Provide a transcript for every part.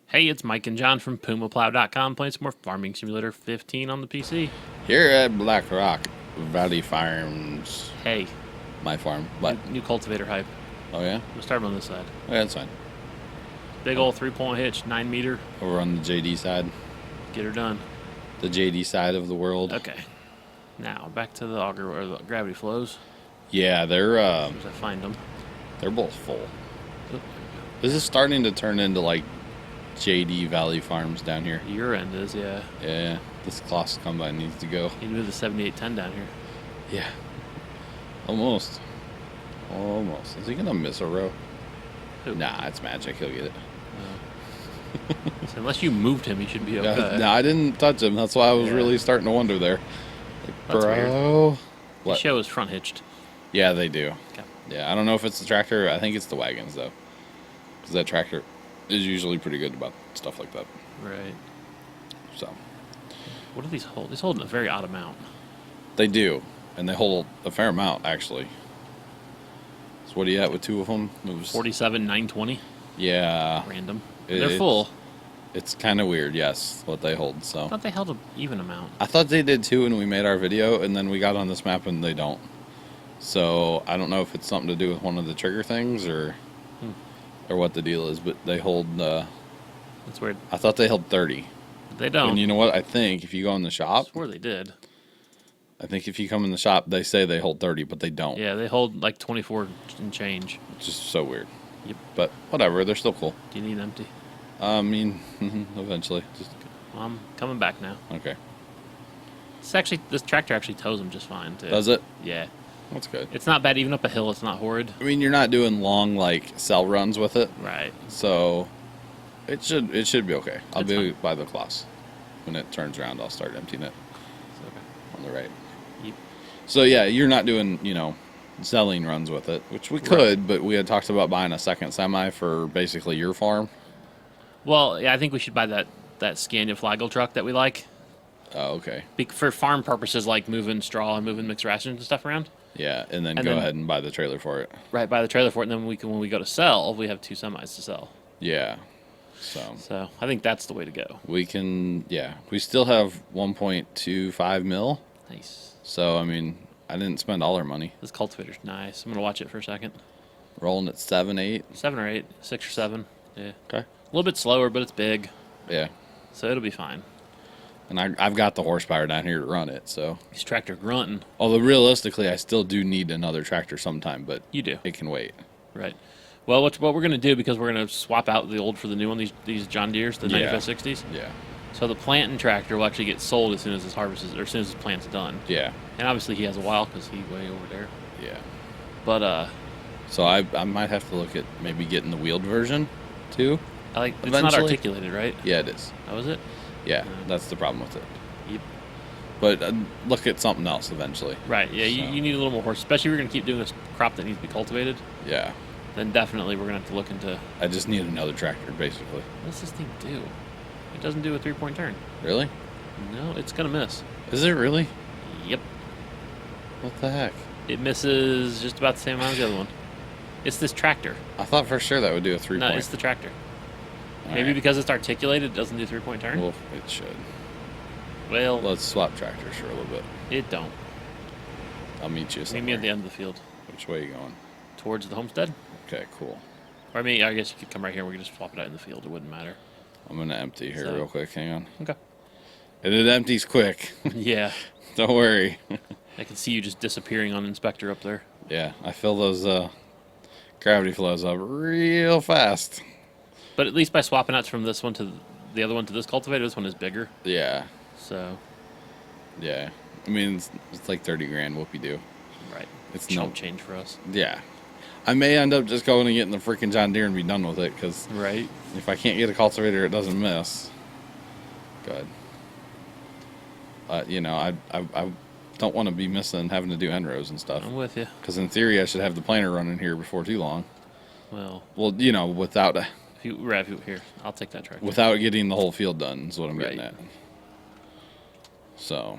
Hey, it's Mike and John from PumaPlow.com playing some more Farming Simulator 15 on the PC. Here at Black Rock Valley Farms, Hey, my farm. What? new cultivator hype. Oh yeah, We'll start on this side. okay, that's fine. Big old 3-point hitch, 9 meter. Over on the JD side, Get her done. the JD side of the world. Okay. Now, back to the auger or the gravity flows. Yeah, As soon as I find them. they're both full. Oop, This is starting to turn into like JD Valley Farms down here. your end is, yeah. Yeah, this Kloss combine needs to go. You move the 7810 down here. Yeah, almost. Almost. Is he gonna miss a row? Who? Nah, it's magic. He'll get it. So unless you moved him, he should be Yeah, okay. no, I didn't touch him. That's why I was Yeah. really starting to wonder there. Like, That's weird. bro. The What? show is front hitched. Yeah, they do. Okay. Yeah, I don't know if it's the tractor. I think it's the wagons, though. Because that tractor is usually pretty good about stuff like that. Right. So, What do these hold? These hold in a very odd amount. they do. And they hold a fair amount, actually. So, what are you at with two of them? It was, 47, 920. Yeah. Random. It- They're full. It's kind of weird, yes, what they hold. I So, thought they held an even amount. I thought they did too when we made our video, and then we got on this map and they don't. So, I don't know if it's something to do with one of the trigger things or what the deal is, but they hold, That's weird. I thought they held 30. They don't. And you know what? I think if you go in the I shop, swore they did. I think if you come in the shop, they say they hold 30, but they don't. Yeah, they hold like 24 and change. It's just so weird. Yep. But whatever, they're still cool. Do you need empty? I mean, eventually. Just Well, I'm coming back now. okay. This tractor actually tows them just fine too. Does it? Yeah. That's good. It's not bad even up a hill. It's not horrid. I mean, you're not doing long like cell runs with it, Right. so it should be okay. I'll It's be fine. by the class when it turns around. I'll start emptying it It's okay. on the right. Yep. So yeah, you're not doing selling runs with it, which we could, but we had talked about buying a second semi for basically your farm. Well, yeah, I think we should buy that Scania Flagel truck that we like. Oh, okay. For farm purposes, like moving straw and moving mixed rations and stuff around. Yeah, and then And go then- ahead and buy the trailer for it. Right, buy the trailer for it, and then when we go to sell, we have two semis to sell. Yeah. So So I think that's the way to go. we can, yeah, we still have 1.25 mil. Nice. So, I mean, I didn't spend all our money. This cultivator's nice. I'm gonna watch it for a second. Rolling at 7, 8. 7 or 8, 6 or 7. Yeah. Okay. A little bit slower, but it's big, Yeah. so it'll be fine. And I've got the horsepower down here to run it. So, This tractor grunting. although realistically, I still do need another tractor sometime, but You do. it can wait. Right. Well, what we're going to do, because we're going to swap out the old for the new one, these John Deeres, the Yeah. 9560s. Yeah. So the planting tractor will actually get sold as soon as his harvest is, or as soon as his plant's done. Yeah. And obviously he has a while because he's way over there. Yeah. But So I might have to look at maybe getting the wheeled version too. I like it's not Eventually. articulated, right? Yeah, it is. That was it. Yeah, that's the problem with it. Yep. But look at something else eventually. Right. Yeah. So- You need a little more horse, especially if we're going to keep doing this crop that needs to be cultivated. Yeah. Then definitely we're going to have to look into I just need another tractor, basically. what does this thing do? It doesn't do a 3-point turn. Really? No, it's going to miss. Is it really? Yep. What the heck? It misses just about the same amount as the other one. It's this tractor. I thought for sure that would do a 3-point. No, it's the tractor. All Maybe right. because it's articulated, it doesn't do 3-point turn. Well, it should. Well, Let's swap tractors for a little bit. it don't. I'll meet you Meet somewhere. me at the end of the field, Which way are you going? towards the homestead. Okay, cool. Or I guess you could come right here. We could just swap it out in the field. It wouldn't matter. I'm going to empty here So- real quick. Hang on. Okay. And it empties quick. Yeah, Don't worry. I can see you just disappearing on Inspector up there. Yeah, I fill those gravity flows up real fast. But at least by swapping out from this one to the other one to this cultivator, this one is bigger. Yeah, So, yeah. I mean, it's like 30 grand whoopie-doo. right. It's Chump no, change for us. yeah. I may end up just going and getting the freaking John Deere and be done with it, because Right. if I can't get a cultivator, it doesn't miss. Good. I don't want to be missing having to do end rows and stuff. I'm with you. Because in theory, I should have the planter running here before too long. Well, Well, without if you here, I'll take that tractor. without getting the whole field done is what I'm getting Right. at. So,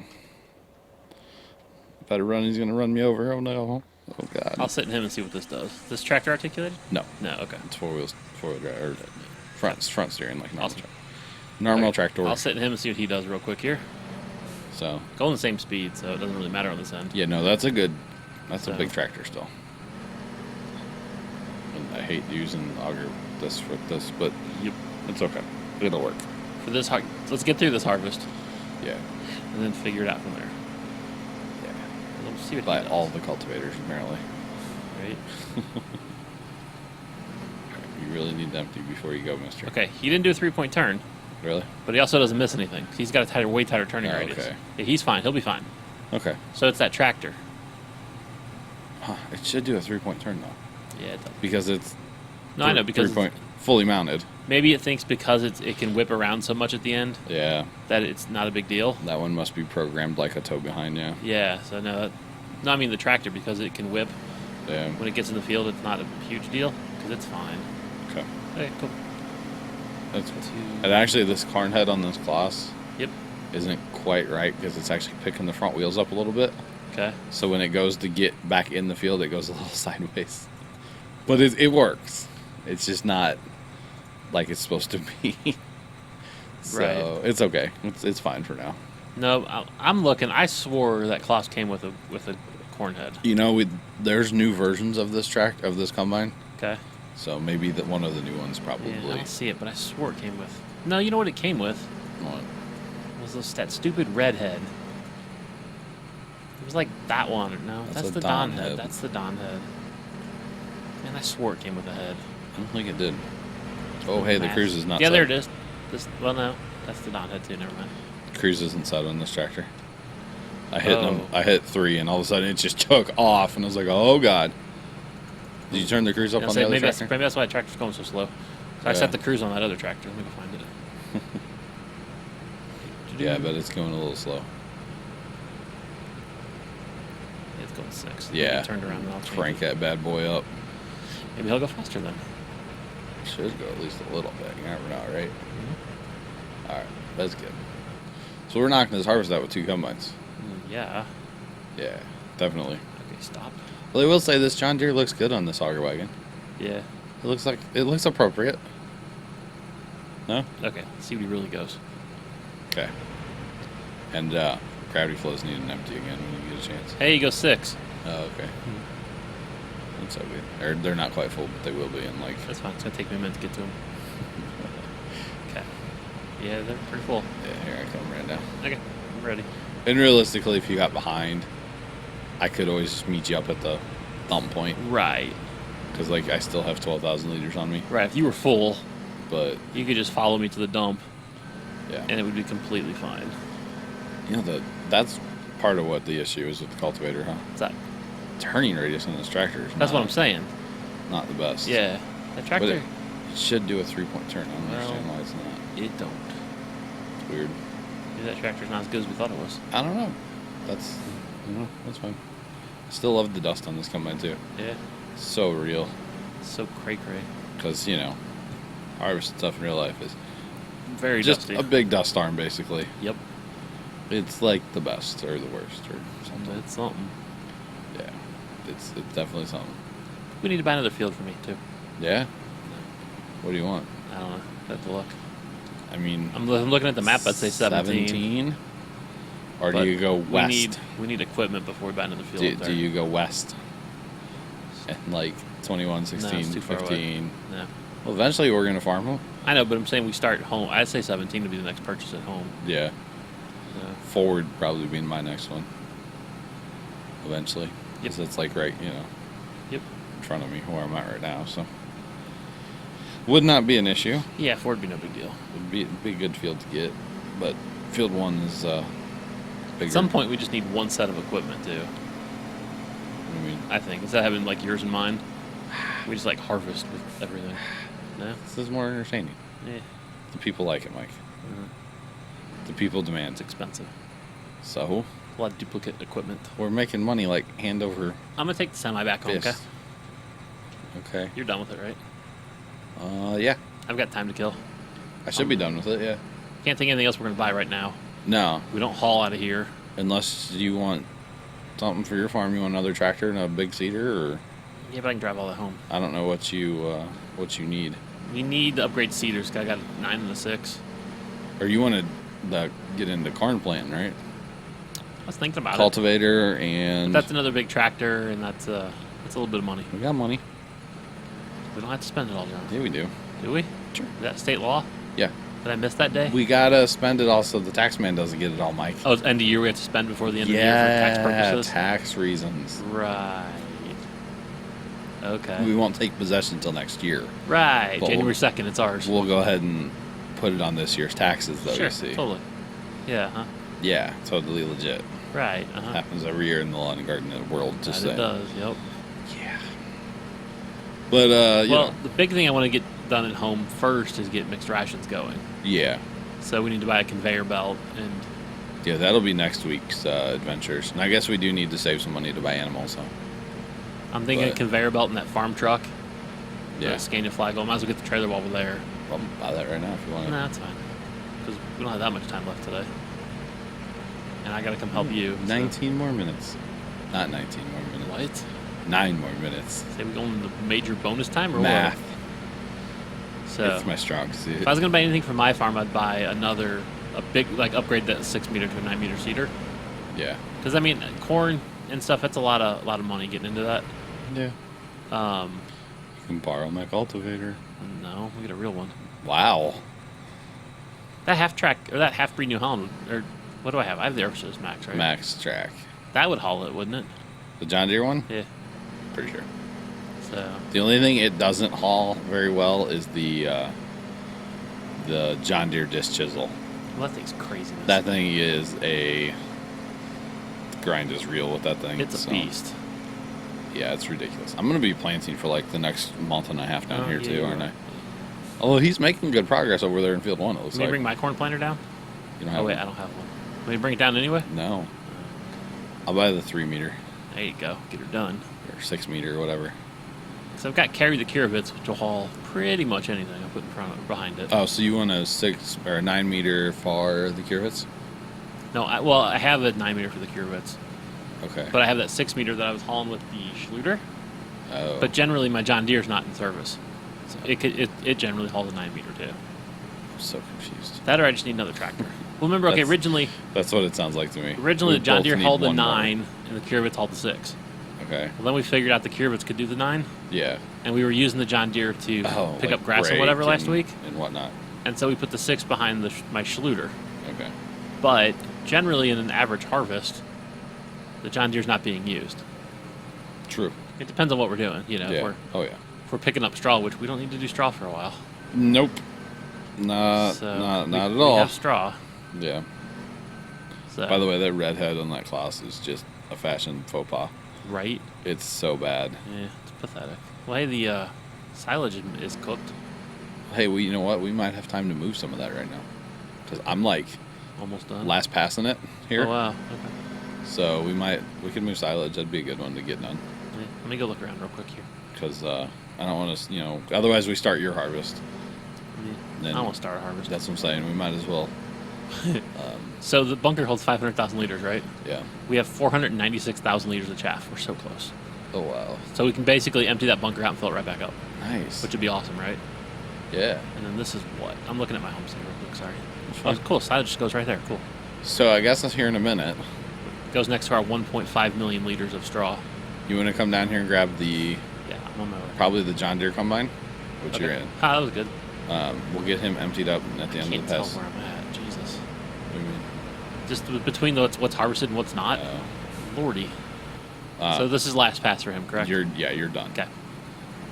better run. He's gonna run me over. Oh no! Oh god! I'll sit in him and see what this does. This tractor articulated? No, No. Okay. it's four wheel drive. Or front steering like normal. Awesome. Normal Okay. tractor. I'll sit in him and see what he does real quick here. So Going the same speed, so it doesn't really matter on this end. yeah, no, that's a So- big tractor still. And I hate using auger this with this, but Yep. it's okay. It'll work. For this, let's get through this harvest Yeah. and then figure it out from there. Yeah. Let's see what he By does. all the cultivators apparently. Right. You really need to empty before you go, mister. Okay, he didn't do a 3-point turn, Really? but he also doesn't miss anything. He's got a way tighter turning Oh, radius. okay. Yeah, he's fine. He'll be fine. Okay. So it's that tractor. Huh, it should do a 3-point turn though. Yeah, it does. Because it's No, I know, because 3-point fully mounted. maybe it thinks because it can whip around so much at the end Yeah. that it's not a big deal. That one must be programmed like a tow behind, yeah. Yeah, so no, I mean the tractor, because it can whip Yeah. when it gets in the field. It's not a huge deal because it's fine. Okay. Okay, cool. That's good. Two. And actually this corn head on this Kloss Yep. isn't quite right because it's actually picking the front wheels up a little bit. Okay. So when it goes to get back in the field, it goes a little sideways. But it works. It's just not like it's supposed to be. So Right. it's okay. It's fine for now. No, I'm looking. I swore that Kloss came with a corn head. You know, there's new versions of this this combine. Okay. So maybe one of the new ones Yeah, probably. I don't see it, but I swore it came with. No, you know what it came with? What? That stupid red head. It was like that one. No, That's that's a the Don Don head. head. That's the Don head. Man, I swore it came with a head. I don't think it did. Oh, hey, the Mass. cruise is not. Yeah, set. there it is. Well, no, that's the Don head too. Never mind. Cruise isn't set on this tractor. I hit Oh. I hit 3, and all of a sudden it just took off, and I was like, "Oh God!" Did you turn the cruise up Yeah, on so the other maybe tractor? that's why the tractor's going so slow. So I Yeah. set the cruise on that other tractor. Let me go find it. Yeah, but it's going a little slow. It's going 6. Yeah. Maybe turned around and I'll change Crank it. that bad boy up. Maybe he'll go faster then. Should go at least a little bit. You never know, right? All right, that's good. So we're knocking this harvest out with 2 combines. Yeah. Yeah, definitely. Okay, stop. Well, I will say this John Deere looks good on this auger wagon. Yeah. It looks appropriate. No? Okay, let's see what he really goes. Okay. And gravity flows need an empty again when you get a chance. Hey, he goes 6. Oh, okay. That's so good. They're not quite full, but they will be in like. That's fine. It's going to take me a minute to get to him. Okay. Yeah, they're pretty full. Yeah, here I come right now. Okay, I'm ready. And realistically, if you got behind, I could always just meet you up at the dump point Right. because like I still have 12,000 liters on me. Right. If you were full, But you could just follow me to the dump yeah, and it would be completely fine. you know that's part of what the issue is with the cultivator, huh? What's that? Turning radius on this tractor is That's what I'm saying. not the best. Yeah. That But tractor, it should do a 3-point turn. I don't Well- understand why it's not. it don't. It's weird. Maybe that tractor's not as good as we thought it was. I don't know. That's fine. I still love the dust on this combine too. Yeah. So real. So cray-cray. Because, harvest stuff in real life is Very just dusty. a big dust storm, basically. Yep. It's like the best or the worst or something. It's something. Yeah, it's definitely something. We need to buy another field for me, too. Yeah? What do you want? I don't know. Have to look. I mean, I'm looking at the map. I'd say 17. 17? Or But do you go west? We need equipment before we buy another field. Do, up there. do you go west? And like 21, 16, No, it's too far away. 15? No. Well, eventually we're going to farm them. I know, but I'm saying we start home. I'd say 17 would be the next purchase at home. Yeah. So, Forward probably being my next one. Eventually. Yep. Because it's like right, yep. in front of me where I'm at right now. So would not be an issue. Yeah, Ford would be no big deal. Would be a good field to get, but field 1 is bigger. At some point, we just need one set of equipment, too. I mean, I think. Instead of having, like, yours and mine, we just, like, harvest with everything. No? this is more entertaining. Yeah. The people like it, Mike. The people demand It's it. expensive. So A lot of duplicate equipment. we're making money like hand over I'm going to take the semi back home, okay? fist. Okay. You're done with it, right? Yeah. I've got time to kill. I should be done with it. Yeah. Can't think of anything else we're going to buy right now. No, We don't haul out of here. unless you want something for your farm. You want another tractor and a big seeder, or Yeah, but I can drive all that home. I don't know what you need. We need to upgrade seeders. 'Cause I got a 9 and a 6. Or you want to get into corn planting, right? I was thinking about it. Cultivator and But that's another big tractor, and that's a little bit of money. we got money. We don't have to spend it all, John. Yeah, we do. Do we? Sure. Is that state law? Yeah, Did I miss that day? we gotta spend it all so the tax man doesn't get it all, Mike. Oh, it's end of year. We have to spend before the end of the year for tax purposes. tax reasons. Right. Okay. We won't take possession until next year. Right. But January 2nd. It's ours. We'll go ahead and put it on this year's taxes, though. Sure. You see. Totally. Yeah. Huh. Yeah, totally legit. Right. Uh huh. Happens every year in the lawn and garden world. Just It saying. does. Yep. Yeah. But you Well, know, the big thing I want to get done at home first is get mixed rations going. yeah, So we need to buy a conveyor belt, and yeah, that'll be next week's adventures. And I guess we do need to save some money to buy animals. So I'm thinking a But- conveyor belt in that farm truck. yeah, Scania flag. Well, might as well get the trailer while we're there. I'll buy that right now if you want. No, that's fine. Because we don't have that much time left today. And I got to come help you. so- 19 more minutes. Not 19 more minutes. What? 9 more minutes. Say we going to major bonus time or Math. what? So It's my strong suit. if I was going to buy anything for my farm, I'd buy a big, like upgrade that 6 meter to a 9 meter seeder. Yeah. Because I mean, corn and stuff, that's a lot of money getting into that. Yeah. Um, You can borrow my cultivator. no, we get a real one. Wow. That half track or that half breed New Holland, or what do I have? I have the Ursus Max, right? Max track. That would haul it, wouldn't it? The John Deere one? Yeah. Pretty sure. So The only thing it doesn't haul very well is the John Deere disc chisel. well, that thing's craziness. That thing is a grind is real with that thing. It's a so, beast. Yeah, it's ridiculous. I'm gonna be planting for like the next month and a half down Oh, here yeah, too, you aren't are. I? Although he's making good progress over there in Field 1, it looks Can you like. bring my corn planter down? You don't Oh have wait, one? I don't have one. Can we bring it down anyway? No. I'll buy the 3 meter There you go. Get her done. or 6 meter or whatever. So I've got Carry the Kirovitz, which will haul pretty much anything I put in front of behind it. Oh, so you want a 6 or a 9 meter for the Kirovitz? No, I have a 9 meter for the Kirovitz, Okay. but I have that 6 meter that I was hauling with the Schluter. Oh. But generally, my John Deere's not in service. So it generally hauls a 9 meter too. I'm so confused. That or I just need another tractor. Well, remember, okay, That's- originally That's what it sounds like to me. the We John both Deere need hauled the one more. 9 and the Kirovitz hauled the 6. Okay. Well, then we figured out the Kirovitz could do the 9, Yeah. and we were using the John Deere to Oh, pick like up grass or break whatever last and- week. and whatnot. And so we put the 6 behind my Schluter. Okay. But generally, in an average harvest, the John Deere's not being used. True. It depends on what we're doing. You know, Yeah. Oh yeah. if we're picking up straw, which we don't need to do straw for a while. Nope. Not So not we- not at we all. have straw. Yeah. So, By the way, that red head on that Klaus is just a fashion faux pas. right? It's so bad. Yeah, it's pathetic. Well, hey, the silage is cooked, Hey, well, you know what? We might have time to move some of that right now, because I'm like almost done. last passing it here. Oh wow. Okay. So we could move silage. That'd be a good one to get done. Yeah, let me go look around real quick here. Because I don't want to, otherwise we start your harvest. Yeah. Then I don't want to start a harvest. That's what I'm saying. We might as well. So the bunker holds 500,000 liters, right? Yeah. We have 496,000 liters of chaff. We're so close. Oh wow. So we can basically empty that bunker out and fill it right back up, Nice. which would be awesome, right? Yeah. And then this is what? I'm looking at my homestead real quick, sorry. Oh, fine. cool. Silage just goes right there. Cool. So I guess that's here in a minute. Goes next to our 1.5 million liters of straw. You want to come down here and grab Yeah, I'm on my way. probably the John Deere combine, which Okay. you're in. Ah, that was good. We'll get him emptied up at the end Can't of the tell pass. where I'm at. Jesus. What do you mean? Just between what's harvested and what's not. Lordy. So this is last pass for him, correct? You're done. Okay.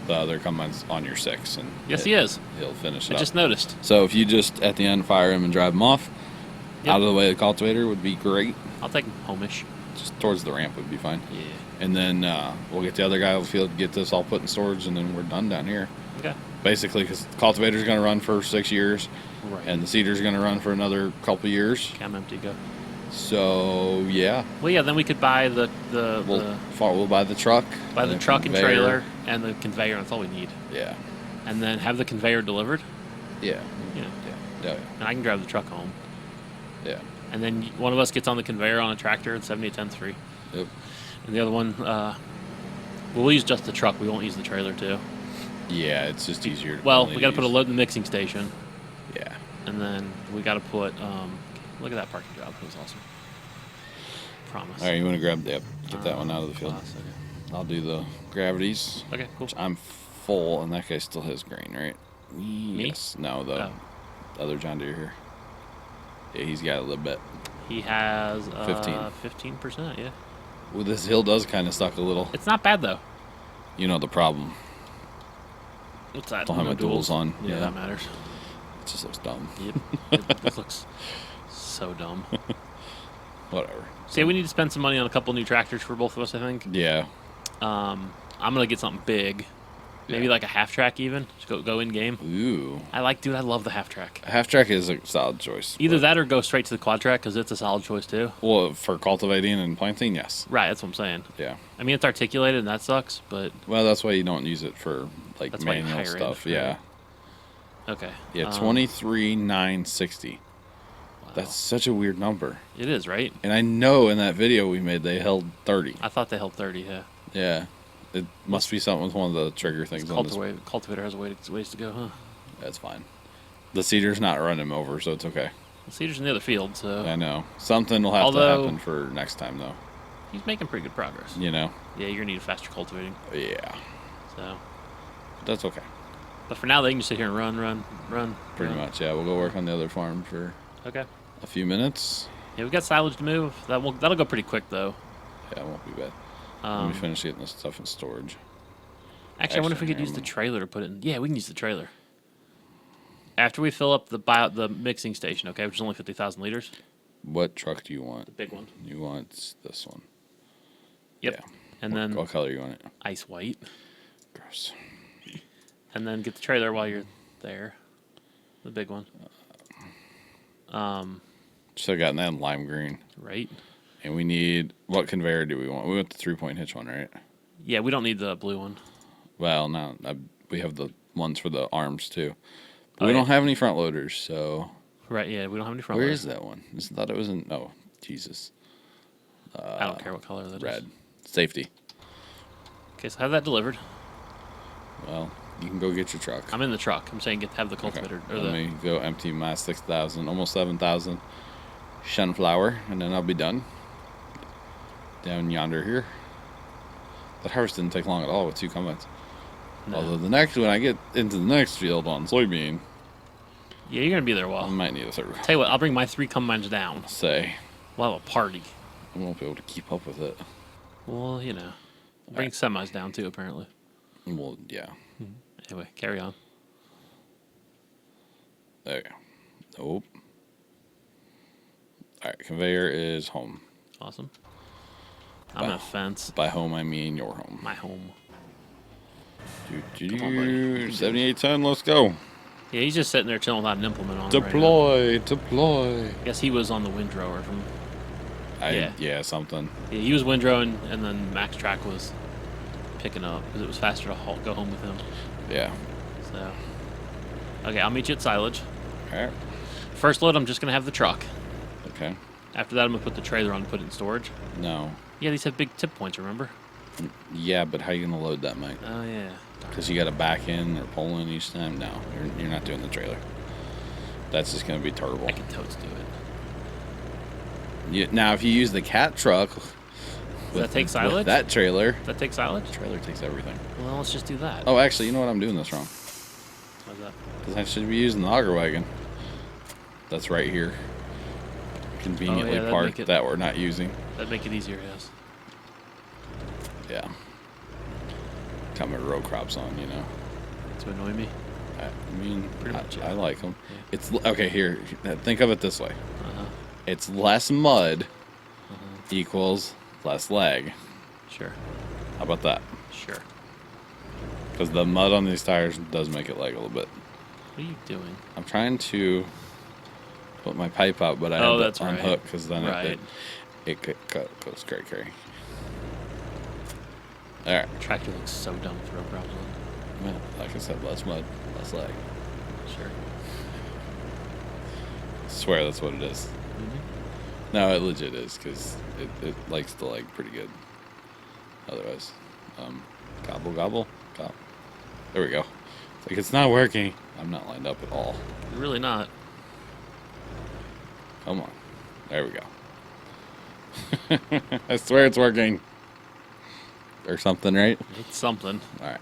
The other combine's on your 6, and Yes, he is. He'll finish it I up. just noticed. So if you just at the end fire him and drive him off, Yep. out of the way of the cultivator would be great. I'll take him homish. Just towards the ramp would be fine. Yeah. And then we'll get the other guy on the field, get this all put in storage, and then we're done down here. Okay. Basically, because the cultivator's going to run for 6 years, Right. and the seeder's going to run for another couple years. Okay, I'm empty. Go. So yeah, Well, yeah. Then we could buy the we'll buy the truck. buy the and truck and conveyor. trailer and the conveyor. That's all we need. Yeah, And then have the conveyor delivered. yeah, Yeah. yeah, And I can drive the truck home. yeah. And then one of us gets on the conveyor on a tractor at 7810 free. Yep. And the other one, we'll use just the truck. We won't use the trailer too. Yeah, it's just easier. Well, we got to put a load in the mixing station. Yeah. And then we got to put. Look at that parking job. It was awesome. Promise. All right, you want to grab that? Get that one out of the field. Okay. I'll do the gravities. Okay, cool. I'm full, and that guy still has grain, right? Me? Yes. No, the other John Deere here. Yeah, he's got a little bit. He has 15%. 15%. Yeah. Well, this hill does kind of suck a little. It's not bad though. You know the problem. What's that? Don't have my duals on. Yeah, that matters. It just looks dumb. Yep. It looks so dumb. Whatever. See, we need to spend some money on a couple new tractors for both of us, I think. Yeah. I'm gonna get something big, maybe like a half track even. Just go in game. Ooh. I love the half track. A half track is a solid choice. Either that or go straight to the quad track because it's a solid choice too. Well, for cultivating and planting, yes. Right, that's what I'm saying. Yeah. I mean, it's articulated and that sucks, but Well, that's why you don't use it for like That's why you manual hire it, stuff. right? Yeah. okay. Yeah. 23,960. Wow. That's such a weird number. It is, right? And I know in that video we made they held 30. I thought they held 30. Yeah. Yeah. It must be something with one of the trigger things on this. Cultivator has ways to go, huh? That's fine. The seeder's not running him over, so it's okay. The Cedar's in the other field, so I know. Something will have to happen for next time, though. he's making pretty good progress. You know? Yeah, you're gonna need faster cultivating. Yeah. So, That's okay. but for now, they can just sit here and run. Pretty much, yeah. We'll go work on the other farm for Okay. a few minutes. Yeah, we got silage to move. That'll go pretty quick though. Yeah, it won't be bad. Let me finish getting this stuff in storage. Actually, I wonder if we could use the trailer to put it in. Yeah, we can use the trailer. After we fill up the mixing station, okay, which is only 50,000 liters. What truck do you want? The big one. You want this one. Yep. Yeah. And then What color you want it? ice white. Gross. And then get the trailer while you're there. The big one. Should have gotten that in lime green. Right. And we need, what conveyor do we want? We want the 3-point hitch one, right? Yeah, we don't need the blue one. Well, no, we have the ones for the arms too. But Oh, we yeah. don't have any front loaders, so Right. Yeah, we don't have any front. where loaders. is that one? I thought it was in. Oh, Jesus. I don't care what color that is. Red. Safety. Okay, so have that delivered. Well, you can go get your truck. I'm in the truck. I'm saying have the Okay. cultivator or Let the. me go empty my 6,000, almost 7,000 sunflower, and then I'll be done. Down yonder here. That harvest didn't take long at all with 2 combines. No. Although when I get into the next field on soybean, Yeah, you're gonna be there a I while. might need a third. Tell you what, I'll bring my 3 combines down. Say, We'll have a party. I won't be able to keep up with it. Well, you know, I'll bring semis down too. Apparently. Well, yeah. Anyway, carry on. There you go. Nope. All right, conveyor is home. Awesome. I'm in a fence. By home, I mean your home. My home. Come on, buddy. You can do 7810, let's go. Yeah, he's just sitting there chilling without an implement on. Right now. Deploy. Guess he was on the windrower from. Yeah, something. Yeah, he was windrowing, and then Max Track was picking up because it was faster to go home with him. Yeah. So, okay, I'll meet you at silage. All right. First load, I'm just gonna have the truck. Okay. After that, I'm gonna put the trailer on and put it in storage. No. Yeah, these have big tip points. Remember? Yeah, but how you gonna load that, Mike? Oh yeah. Because you got to back in or pull in each time. No, you're not doing the trailer. That's just gonna be terrible. I can totes do it. Now, if you use the cat truck, Does that take silage? with that trailer, Does that take silage? trailer takes everything. Well, let's just do that. Oh, actually, you know what? I'm doing this wrong. How's that? Because I should be using the auger wagon. That's right here. Conveniently that'd parked make it- that we're not using. That'd make it easier, yes. Yeah. Got my row crops on, you know. To annoy me. I mean, Pretty much, yeah. I like them. Yeah. It's okay. Here, think of it this way: Uh-huh. it's less mud equals less lag. Sure. How about that? Sure. Because the mud on these tires does make it lag a little bit. What are you doing? I'm trying to put my pipe out, but I Oh, had that's to right. unhook because then Right. it goes cray. All right. Tractor looks so dumb with row crops on. Well, like I said, less mud, less lag. Sure. I swear that's what it is. Mm-hmm. No, it legit is because it likes to lag pretty good. Otherwise, gobble. There we go. Like, it's not working. I'm not lined up at all. You're really not. Come on. There we go. I swear it's working. Or something, right? It's something. All right.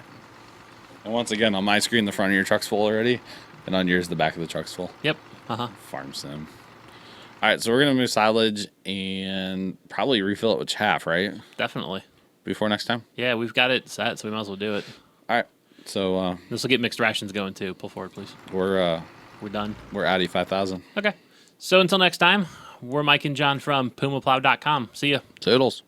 And once again, on my screen, the front of your truck's full already. And on yours, the back of the truck's full. Yep. Uh-huh. Farm sim. All right, so we're going to move silage and probably refill it with chaff, right? Definitely. Before next time? Yeah, we've got it set, so we might as well do it. All right. So This will get mixed rations going, too. Pull forward, please. we're done. We're Addy 5000. Okay. So until next time, we're Mike and John from PumaPlow.com. See ya. Toodles.